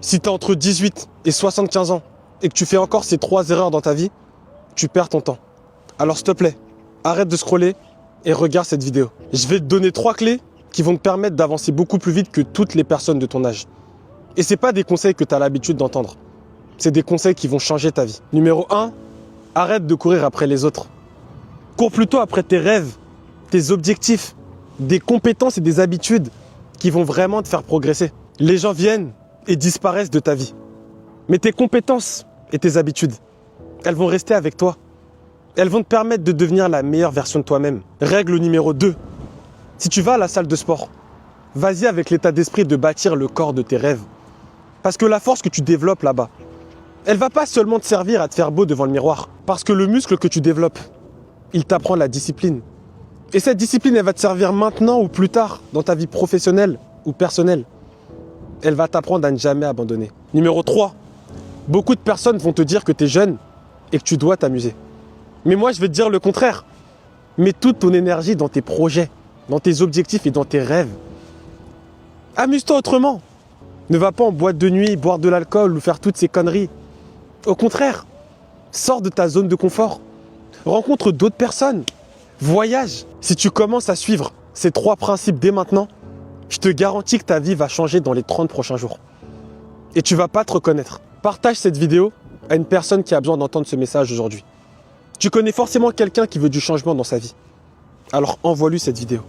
Si tu as entre 18 et 75 ans et que tu fais encore ces 3 erreurs dans ta vie, tu perds ton temps. Alors s'il te plaît, arrête de scroller et regarde cette vidéo. Je vais te donner 3 clés qui vont te permettre d'avancer beaucoup plus vite que toutes les personnes de ton âge. Et ce n'est pas des conseils que tu as l'habitude d'entendre. C'est des conseils qui vont changer ta vie. Numéro 1, arrête de courir après les autres. Cours plutôt après tes rêves, tes objectifs, des compétences et des habitudes qui vont vraiment te faire progresser. Les gens viennent et disparaissent de ta vie. Mais tes compétences et tes habitudes, elles vont rester avec toi. Elles vont te permettre de devenir la meilleure version de toi-même. Règle numéro 2. Si tu vas à la salle de sport, vas-y avec l'état d'esprit de bâtir le corps de tes rêves. Parce que la force que tu développes là-bas, elle va pas seulement te servir à te faire beau devant le miroir. Parce que le muscle que tu développes, il t'apprend la discipline. Et cette discipline, elle va te servir maintenant ou plus tard dans ta vie professionnelle ou personnelle. Elle va t'apprendre à ne jamais abandonner. Numéro 3. Beaucoup de personnes vont te dire que tu es jeune et que tu dois t'amuser. Mais moi, je vais te dire le contraire. Mets toute ton énergie dans tes projets, dans tes objectifs et dans tes rêves. Amuse-toi autrement. Ne va pas en boîte de nuit, boire de l'alcool ou faire toutes ces conneries. Au contraire, sors de ta zone de confort. Rencontre d'autres personnes. Voyage. Si tu commences à suivre ces 3 principes dès maintenant, je te garantis que ta vie va changer dans les 30 prochains jours. Et tu vas pas te reconnaître. Partage cette vidéo à une personne qui a besoin d'entendre ce message aujourd'hui. Tu connais forcément quelqu'un qui veut du changement dans sa vie. Alors envoie-lui cette vidéo.